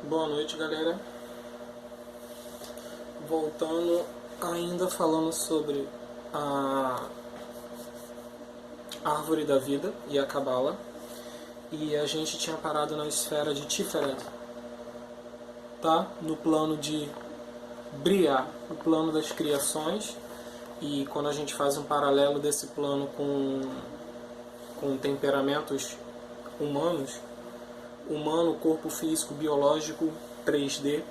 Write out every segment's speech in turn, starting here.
Boa noite, galera. Voltando, ainda falando sobre a árvore da vida e a Cabala. E a gente tinha parado na esfera de Tiferet, tá? No plano de Briá, o plano das criações. E quando a gente faz um paralelo desse plano com temperamentos humanos, humano, corpo físico, biológico, 3D,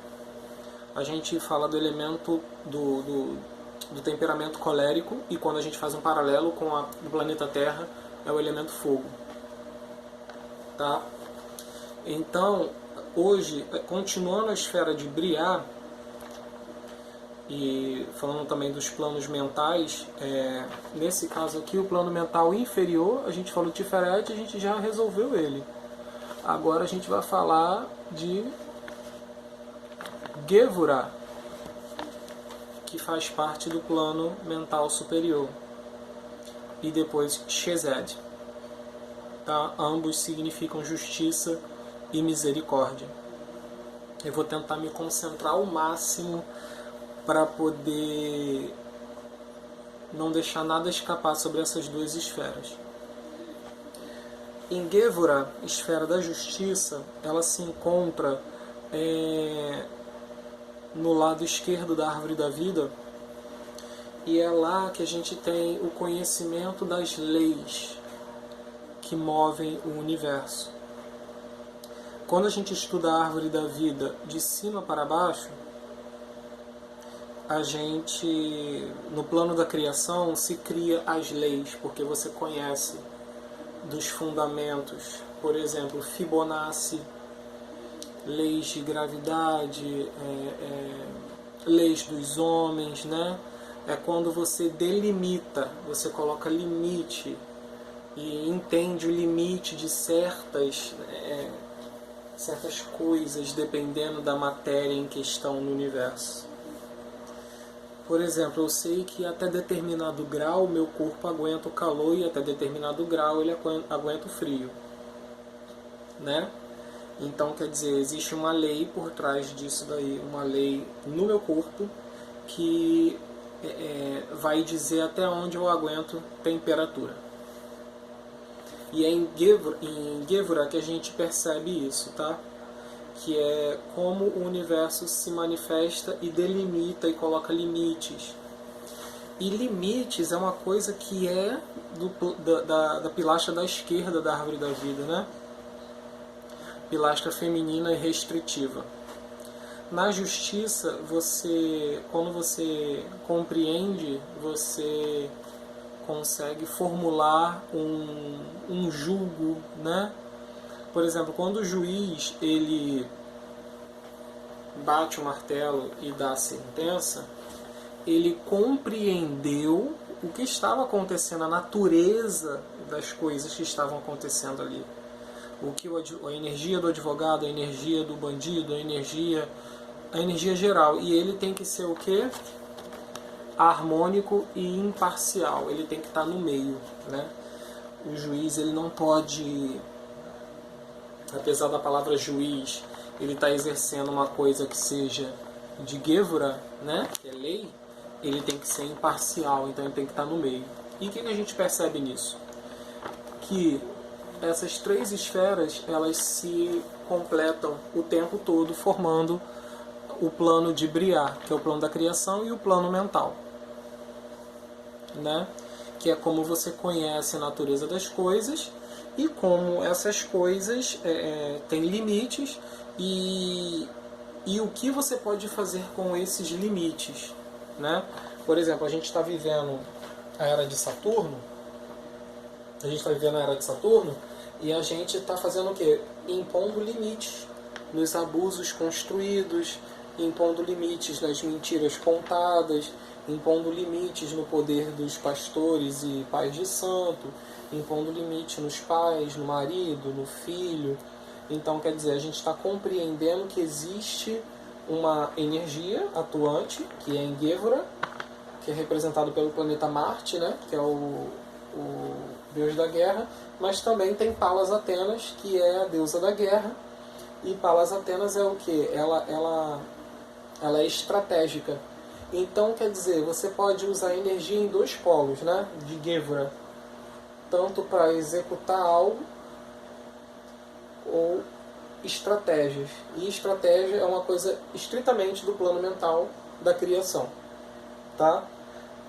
a gente fala do elemento do temperamento colérico, e quando a gente faz um paralelo com o planeta Terra, é o elemento fogo. Tá? Então, hoje, continuando a esfera de Briá, e falando também dos planos mentais, nesse caso aqui, o plano mental inferior, a gente falou de Tiferet, a gente já resolveu ele. Agora a gente vai falar de Gevurah, que faz parte do plano mental superior. E depois Chesed. Tá? Ambos significam justiça e misericórdia. Eu vou tentar me concentrar ao máximo para poder não deixar nada escapar sobre essas duas esferas. Em Gevurah, esfera da justiça, ela se encontra no lado esquerdo da árvore da vida, e é lá que a gente tem o conhecimento das leis que movem o universo. Quando a gente estuda a árvore da vida de cima para baixo, a gente, no plano da criação, se cria as leis, porque você conhece dos fundamentos, por exemplo, Fibonacci, leis de gravidade, leis dos homens, né? É quando você delimita, você coloca limite e entende o limite de certas coisas, dependendo da matéria em questão no universo. Por exemplo, eu sei que até determinado grau meu corpo aguenta o calor e até determinado grau ele aguenta o frio, né? Então, quer dizer, existe uma lei por trás disso daí, uma lei no meu corpo que vai dizer até onde eu aguento temperatura. E é em Gevurah que a gente percebe isso, tá? Que é como o universo se manifesta e delimita e coloca limites. E limites é uma coisa que é da pilastra da esquerda da árvore da vida, né? Pilastra feminina e restritiva. Na justiça, quando você compreende, você consegue formular um julgo, né? Por exemplo, quando o juiz ele bate o martelo e dá a sentença, ele compreendeu o que estava acontecendo, a natureza das coisas que estavam acontecendo ali. A energia do advogado, a energia do bandido, a energia geral. E ele tem que ser o quê? Harmônico e imparcial. Ele tem que estar no meio, né? O juiz ele não pode, apesar da palavra juiz, ele está exercendo uma coisa que seja de Gevurah, né? Que é lei. Ele tem que ser imparcial, então ele tem que estar no meio. E o que a gente percebe nisso? Que essas três esferas, elas se completam o tempo todo, formando o plano de Briá, que é o plano da criação, e o plano mental, né? Que é como você conhece a natureza das coisas e como essas coisas têm limites e o que você pode fazer com esses limites, né? Por exemplo, a gente está vivendo a era de Saturno. E a gente está fazendo o quê? Impondo limites nos abusos construídos, impondo limites nas mentiras contadas, impondo limites no poder dos pastores e pais de santo, impondo limite nos pais, no marido, no filho. Então, quer dizer, a gente está compreendendo que existe uma energia atuante, que é em Gevurah, que é representado pelo planeta Marte, né? Que é o deus da guerra, mas também tem Palas Atenas, que é a deusa da guerra, E Palas Atenas é o que? Ela é estratégica. Então, quer dizer, você pode usar energia em dois polos, né? De Gevura. Tanto para executar algo ou estratégias. E estratégia é uma coisa estritamente do plano mental da criação. Tá?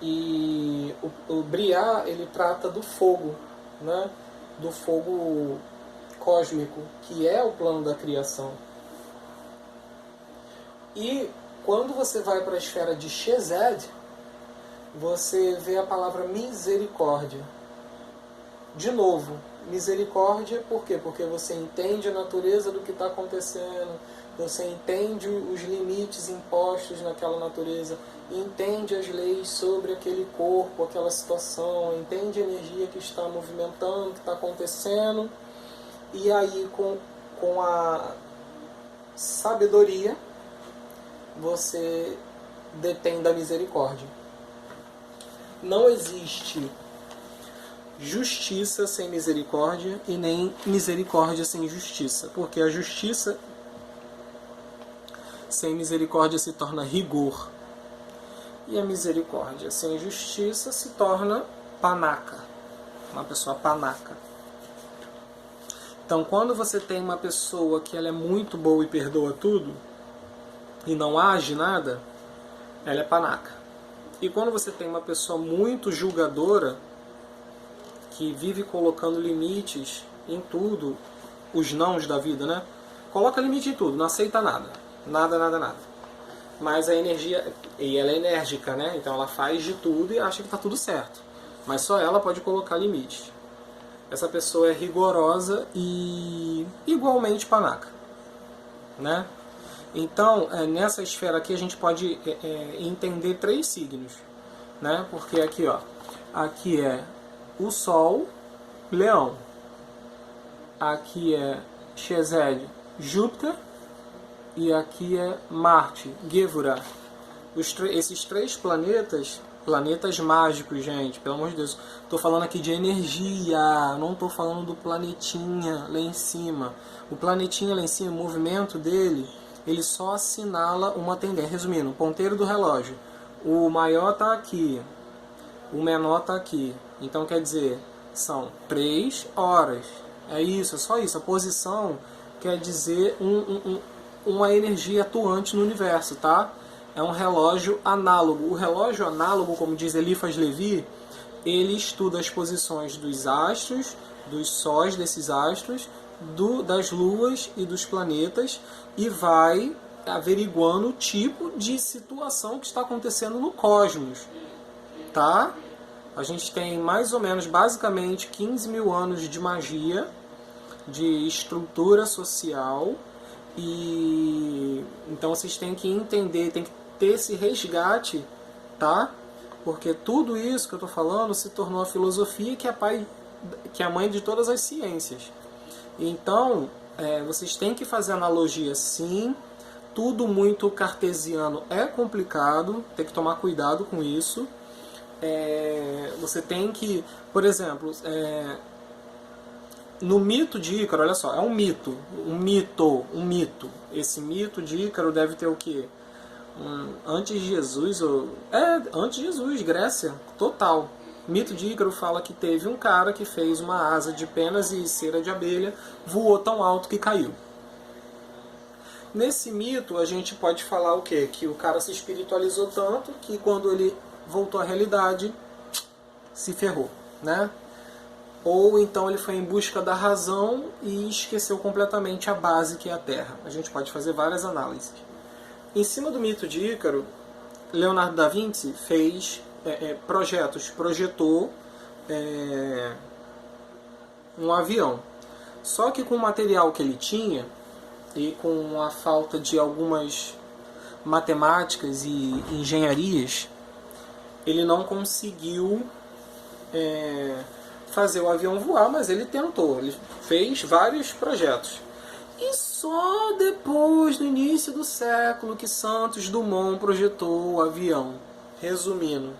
E o Briar, ele trata do fogo, né? Do fogo cósmico, que é o plano da criação. E quando você vai para a esfera de Shezad, você vê a palavra misericórdia. De novo, misericórdia, por quê? Porque você entende a natureza do que está acontecendo, você entende os limites impostos naquela natureza, entende as leis sobre aquele corpo, aquela situação, entende a energia que está movimentando, que está acontecendo, e aí com a sabedoria você detém da misericórdia. Não existe justiça sem misericórdia e nem misericórdia sem justiça, porque a justiça sem misericórdia se torna rigor e a misericórdia sem justiça se torna panaca, uma pessoa panaca. Então, quando você tem uma pessoa que ela é muito boa e perdoa tudo e não age nada, ela é panaca. E quando você tem uma pessoa muito julgadora, que vive colocando limites em tudo, os nãos da vida, né? Coloca limite em tudo, não aceita nada. Nada. Mas a energia, e ela é enérgica, né? Então ela faz de tudo e acha que está tudo certo. Mas só ela pode colocar limites. Essa pessoa é rigorosa e igualmente panaca, né? Então, nessa esfera aqui a gente pode entender 3 signos, né? Porque aqui, ó, aqui é o Sol, Leão. Aqui é Shezad, Júpiter. E aqui é Marte, Gevura. Esses 3 planetas, planetas mágicos, gente, pelo amor de Deus. Estou falando aqui de energia, não estou falando do planetinha lá em cima. O planetinha lá em cima, o movimento dele, ele só assinala uma tendência. Resumindo, o ponteiro do relógio. O maior está aqui, o menor está aqui. Então quer dizer, são 3 horas. É isso, é só isso. A posição quer dizer uma energia atuante no universo, tá? É um relógio análogo. O relógio análogo, como diz Eliphas Levi, ele estuda as posições dos astros, dos sóis desses astros, das luas e dos planetas e vai averiguando o tipo de situação que está acontecendo no cosmos, tá? A gente tem mais ou menos, basicamente, 15 mil anos de magia, de estrutura social, e então vocês têm que entender, tem que ter esse resgate, tá? Porque tudo isso que eu estou falando se tornou a filosofia que é a mãe de todas as ciências. Então, vocês têm que fazer analogia sim. Tudo muito cartesiano é complicado, tem que tomar cuidado com isso. Você tem que, por exemplo, no mito de Ícaro, olha só, é um mito. Esse mito de Ícaro deve ter o quê? Antes de Jesus, antes de Jesus, Grécia, total. O mito de Ícaro fala que teve um cara que fez uma asa de penas e cera de abelha, voou tão alto que caiu. Nesse mito a gente pode falar o quê? Que o cara se espiritualizou tanto que quando ele voltou à realidade, se ferrou, né? Ou então ele foi em busca da razão e esqueceu completamente a base que é a Terra. A gente pode fazer várias análises. Em cima do mito de Ícaro, Leonardo da Vinci fez projetou um avião. Só que com o material que ele tinha e com a falta de algumas matemáticas e engenharias, ele não conseguiu fazer o avião voar, mas ele tentou, ele fez vários projetos. E só depois, no início do século, que Santos Dumont projetou o avião. Resumindo,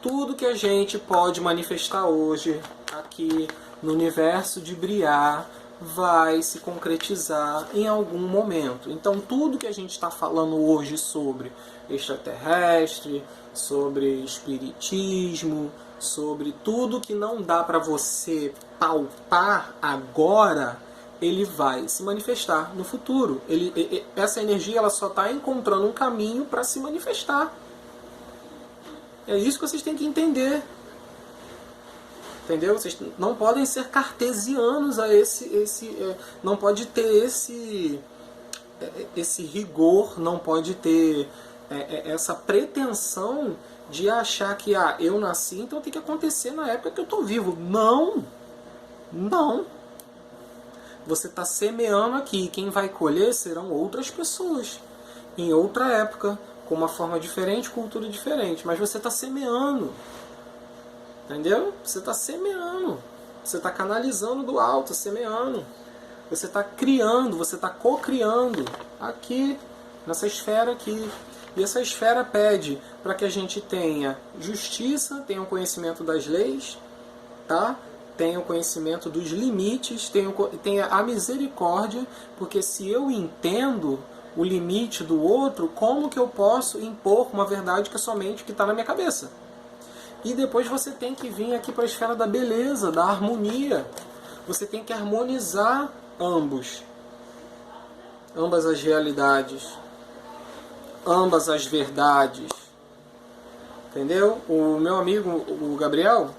tudo que a gente pode manifestar hoje, aqui no universo de Briar, vai se concretizar em algum momento. Então tudo que a gente está falando hoje sobre extraterrestre, sobre espiritismo, sobre tudo que não dá para você palpar agora, ele vai se manifestar no futuro. Essa energia ela só está encontrando um caminho para se manifestar. É isso que vocês têm que entender. Entendeu? Vocês não podem ser cartesianos a não pode ter esse rigor, não pode ter essa pretensão de achar que eu nasci, então tem que acontecer na época que eu estou vivo. Não! Não! Você está semeando aqui. Quem vai colher serão outras pessoas. Em outra época, com uma forma diferente, cultura diferente. Mas você está semeando. Entendeu? Você está semeando. Você está canalizando do alto, semeando. Você está criando, você está co-criando. Aqui, nessa esfera aqui. E essa esfera pede para que a gente tenha justiça, tenha o conhecimento das leis, tá? Tenha o conhecimento dos limites, tenha a misericórdia, porque se eu entendo o limite do outro, como que eu posso impor uma verdade que é somente o que está na minha cabeça? E depois você tem que vir aqui para a esfera da beleza, da harmonia. Você tem que harmonizar ambas as realidades, ambas as verdades. Entendeu? O meu amigo, o Gabriel,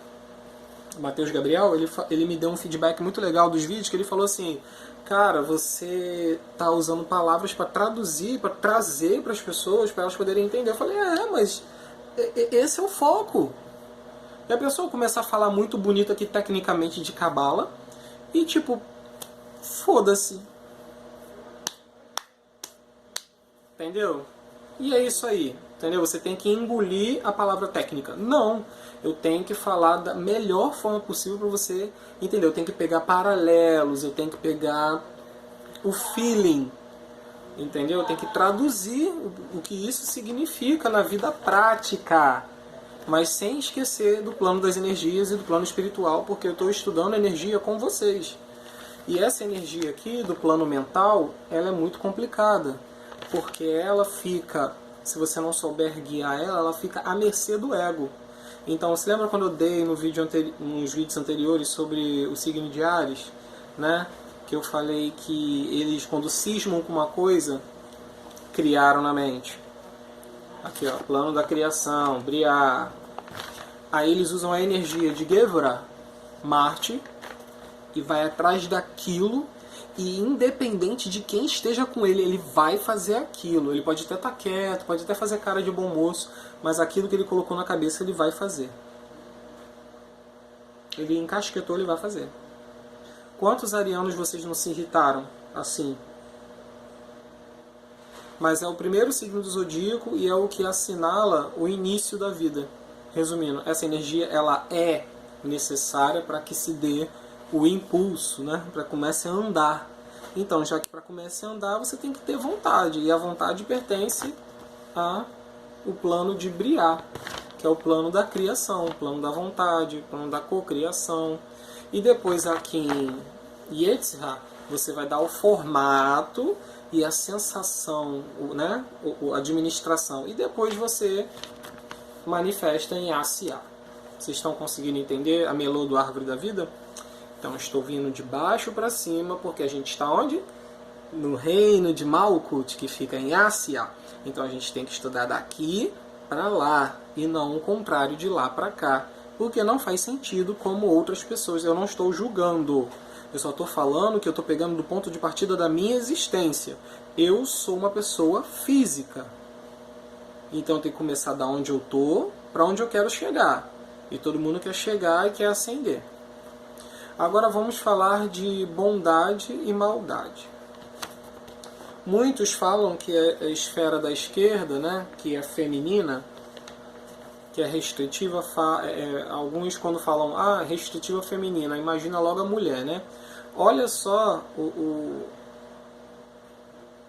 Matheus Gabriel, ele me deu um feedback muito legal dos vídeos, que ele falou assim: cara, você tá usando palavras para traduzir, para trazer para as pessoas, para elas poderem entender. Eu falei, mas esse é o foco. E a pessoa começar a falar muito bonito aqui tecnicamente de cabala e tipo, foda-se. Entendeu? E é isso aí. Entendeu? Você tem que engolir a palavra técnica. Não. Eu tenho que falar da melhor forma possível para você entender. Eu tenho que pegar paralelos, eu tenho que pegar o feeling. Entendeu? Eu tenho que traduzir o que isso significa na vida prática. Mas sem esquecer do plano das energias e do plano espiritual, porque eu estou estudando energia com vocês. E essa energia aqui, do plano mental, ela é muito complicada. Porque ela fica, se você não souber guiar ela fica à mercê do ego. Então, você lembra quando eu dei nos vídeos anteriores sobre o signo de Áries, né? Que eu falei que eles, quando cismam com uma coisa, criaram na mente. Aqui, ó, plano da criação, Briar. Aí eles usam a energia de Gevra, Marte, e vai atrás daquilo, e independente de quem esteja com ele, ele vai fazer aquilo. Ele pode até estar quieto, pode até fazer cara de bom moço, mas aquilo que ele colocou na cabeça ele vai fazer. Ele encasquetou, ele vai fazer. Quantos arianos vocês não se irritaram assim? Mas é o primeiro signo do zodíaco e é o que assinala o início da vida. Resumindo, essa energia ela é necessária para que se dê o impulso, né? Para que comece a andar. Então, já que para começar a andar, você tem que ter vontade. E a vontade pertence ao plano de Briar, que é o plano da criação, o plano da vontade, o plano da cocriação. E depois aqui em Yetzirah, você vai dar o formato e a sensação, né? A administração. E depois você manifesta em Asiá. Vocês estão conseguindo entender a melô do Árvore da Vida? Então estou vindo de baixo para cima, porque a gente está onde? No reino de Malkuth, que fica em Asiá. Então a gente tem que estudar daqui para lá, e não o contrário, de lá para cá. Porque não faz sentido como outras pessoas. Eu não estou julgando. Eu só estou falando que eu estou pegando do ponto de partida da minha existência. Eu sou uma pessoa física. Então eu tenho que começar da onde eu estou para onde eu quero chegar. E todo mundo quer chegar e quer ascender. Agora vamos falar de bondade e maldade. Muitos falam que a esfera da esquerda, né, que é feminina, que é restritiva, alguns quando falam restritiva feminina, imagina logo a mulher, né? Olha só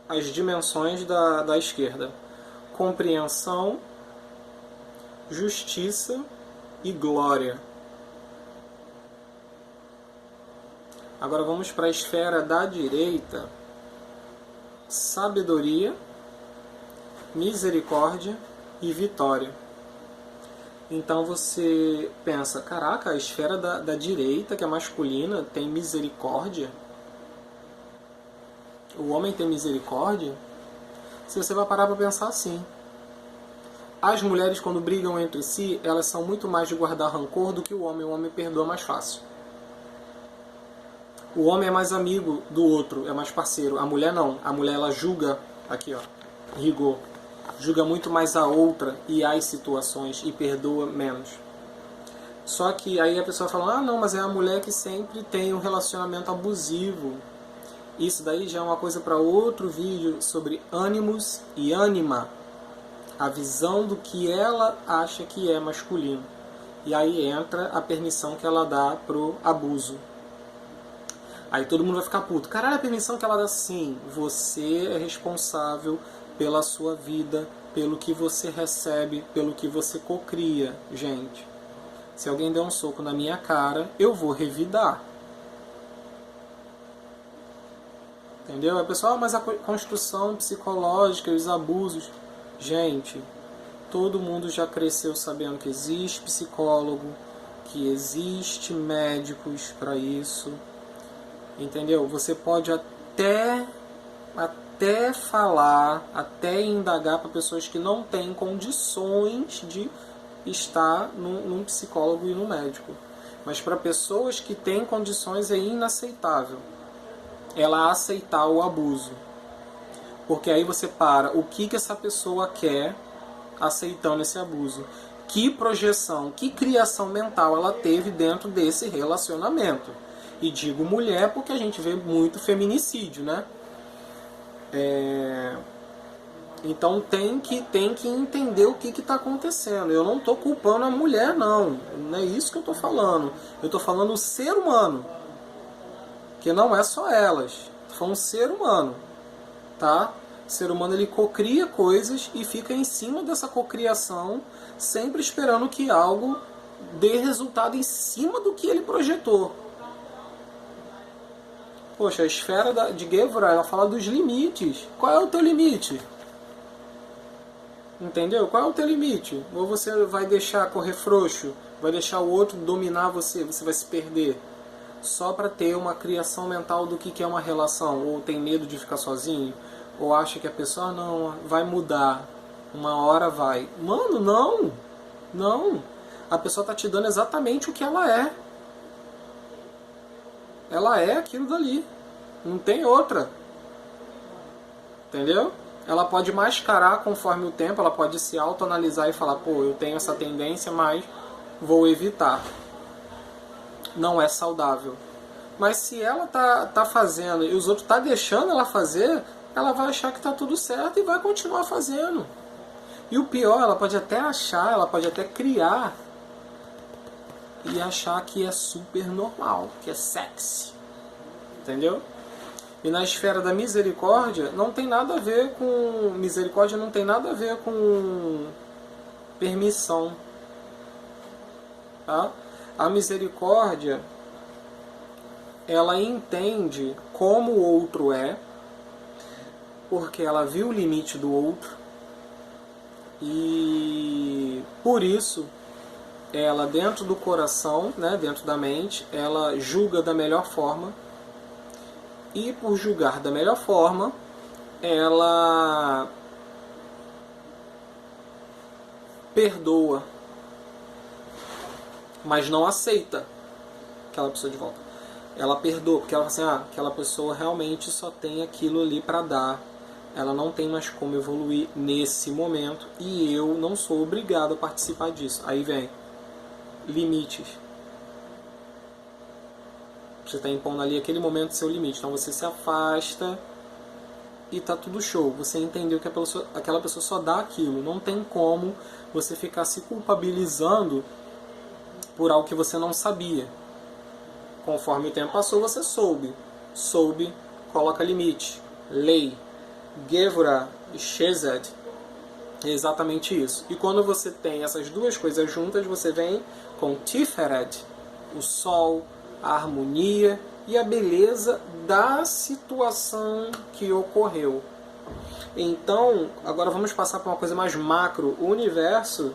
as dimensões da esquerda: compreensão, justiça e glória. Agora vamos para a esfera da direita. Sabedoria, misericórdia e vitória. Então você pensa, caraca, a esfera da direita, que é masculina, tem misericórdia? O homem tem misericórdia? Se você vai parar para pensar assim. As mulheres, quando brigam entre si, elas são muito mais de guardar rancor do que o homem perdoa mais fácil. O homem é mais amigo do outro, é mais parceiro. A mulher não. A mulher, ela julga, aqui ó, rigor, julga muito mais a outra e as situações e perdoa menos. Só que aí a pessoa fala, ah não, mas é a mulher que sempre tem um relacionamento abusivo. Isso daí já é uma coisa para outro vídeo sobre ânimos e ânima. A visão do que ela acha que é masculino. E aí entra a permissão que ela dá pro abuso. Aí todo mundo vai ficar puto. Caralho, a permissão que ela dá, sim. Você é responsável pela sua vida, pelo que você recebe, pelo que você cocria. Gente, se alguém der um soco na minha cara, eu vou revidar. Entendeu? A pessoa, mas a construção psicológica e os abusos... Gente, todo mundo já cresceu sabendo que existe psicólogo, que existe médicos para isso. Entendeu? Você pode até falar, até indagar para pessoas que não têm condições de estar num psicólogo e num médico. Mas para pessoas que têm condições é inaceitável ela aceitar o abuso. Porque aí você para, o que essa pessoa quer aceitando esse abuso? Que projeção, que criação mental ela teve dentro desse relacionamento? E digo mulher porque a gente vê muito feminicídio, né? Então tem que entender o que está acontecendo. Eu não estou culpando a mulher, não. Não é isso que eu estou falando. Eu estou falando o ser humano. Que não é só elas. Estou falando ser humano. Tá? O ser humano ele cocria coisas e fica em cima dessa cocriação, sempre esperando que algo dê resultado em cima do que ele projetou. Poxa, a esfera de Gevurah, ela fala dos limites. Qual é o teu limite? Entendeu? Qual é o teu limite? Ou você vai deixar correr frouxo, vai deixar o outro dominar você, você vai se perder. Só para ter uma criação mental do que é uma relação, ou tem medo de ficar sozinho, ou acha que a pessoa não vai mudar, uma hora vai. Mano, não! Não! A pessoa tá te dando exatamente o que ela é. Ela é aquilo dali. Não tem outra. Entendeu? Ela pode mascarar conforme o tempo, ela pode se autoanalisar e falar, pô, eu tenho essa tendência, mas vou evitar. Não é saudável. Mas se ela tá fazendo e os outros tá deixando ela fazer, ela vai achar que tá tudo certo e vai continuar fazendo. E o pior, ela pode até achar, ela pode até criar e achar que é super normal, que é sexy. Entendeu? E na esfera da misericórdia, não tem nada a ver com... Misericórdia não tem nada a ver com permissão. Tá? A misericórdia, ela entende como o outro é, porque ela viu o limite do outro, e por isso ela dentro do coração, né, dentro da mente, ela julga da melhor forma, e por julgar da melhor forma, ela perdoa, mas não aceita aquela pessoa de volta. Ela perdoa, porque ela fala assim, aquela pessoa realmente só tem aquilo ali para dar, ela não tem mais como evoluir nesse momento, e eu não sou obrigado a participar disso. Aí vem limites. Você está impondo ali aquele momento seu limite. Então você se afasta e tá tudo show. Você entendeu que aquela pessoa só dá aquilo. Não tem como você ficar se culpabilizando por algo que você não sabia. Conforme o tempo passou, você soube. Soube, coloca limite. Lei. Gevurah e Chesed. É exatamente isso. E quando você tem essas duas coisas juntas, você vem com Tiferet, o sol, a harmonia e a beleza da situação que ocorreu. Então, agora vamos passar para uma coisa mais macro. O universo,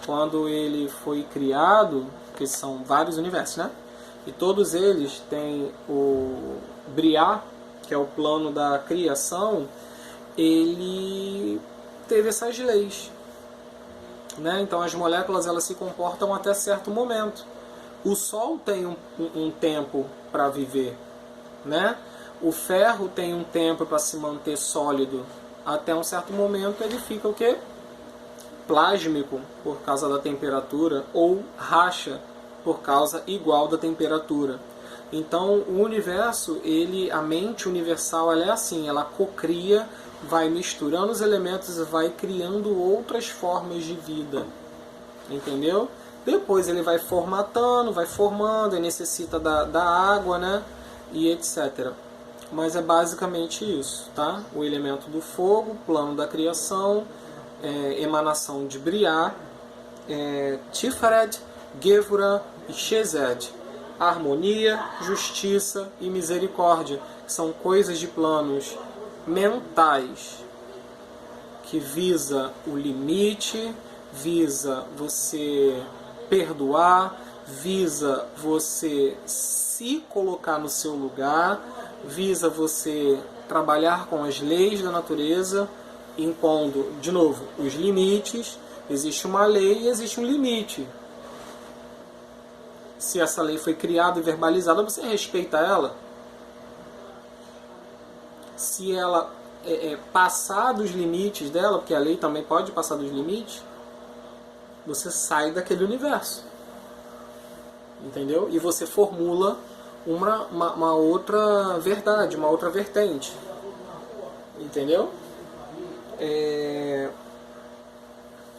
quando ele foi criado, que são vários universos, né? E todos eles têm o Briá, que é o plano da criação, ele teve essas leis, né? Então as moléculas elas se comportam até certo momento. O Sol tem um tempo para viver, né? O ferro tem um tempo para se manter sólido. Até um certo momento ele fica o quê? Plásmico, por causa da temperatura, ou racha, por causa igual da temperatura. Então o universo, a mente universal, ela é assim, ela cocria, vai misturando os elementos e vai criando outras formas de vida. Entendeu? Depois ele vai formatando, vai formando, e necessita da água, né? E etc. Mas é basicamente isso, tá? O elemento do fogo, plano da criação, emanação de Briá, Tiferet, Gevurah e Chesed. Harmonia, justiça e misericórdia, que são coisas de planos mentais, que visa o limite, visa você perdoar, visa você se colocar no seu lugar, visa você trabalhar com as leis da natureza, impondo, de novo, os limites. Existe uma lei e existe um limite. Se essa lei foi criada e verbalizada, você respeita ela. Se ela passar dos limites dela, porque a lei também pode passar dos limites, você sai daquele universo. Entendeu? E você formula uma outra verdade, uma outra vertente. Entendeu?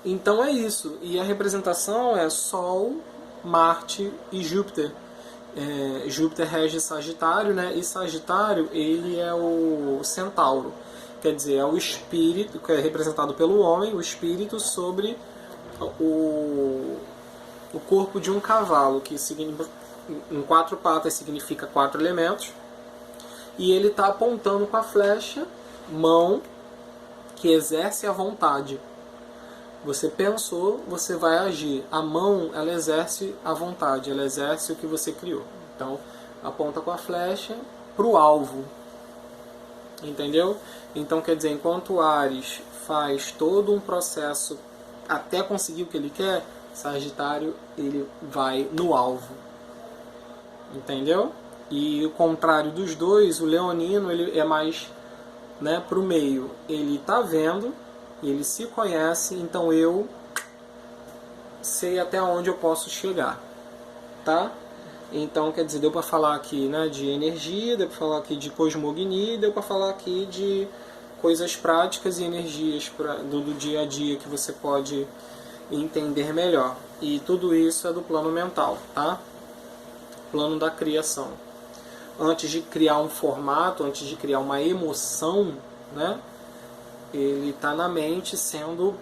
Então é isso. E a representação é Sol, Marte e Júpiter. Júpiter rege Sagitário, né? E Sagitário, ele é o centauro. Quer dizer, é o espírito, que é representado pelo homem, o espírito sobre o corpo de um cavalo, que em 4 patas significa 4 elementos. E ele está apontando com a flecha, mão, que exerce a vontade. Você pensou, você vai agir. A mão, ela exerce a vontade, ela exerce o que você criou. Então, aponta com a flecha para o alvo. Entendeu? Então, quer dizer, enquanto o Áries faz todo um processo até conseguir o que ele quer, Sagitário, ele vai no alvo. Entendeu? E o contrário dos dois, o leonino, ele é mais, né, para o meio. Ele está vendo, ele se conhece, então eu sei até onde eu posso chegar, tá? Então, quer dizer, deu para falar aqui, né, de energia, deu para falar aqui de cosmognia, deu para falar aqui de coisas práticas e energias do dia a dia que você pode entender melhor. E tudo isso é do plano mental, tá? Plano da criação. Antes de criar um formato, antes de criar uma emoção, né, ele está na mente sendo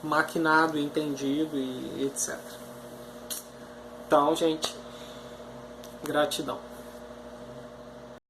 maquinado, entendido e etc. Então, gente, gratidão.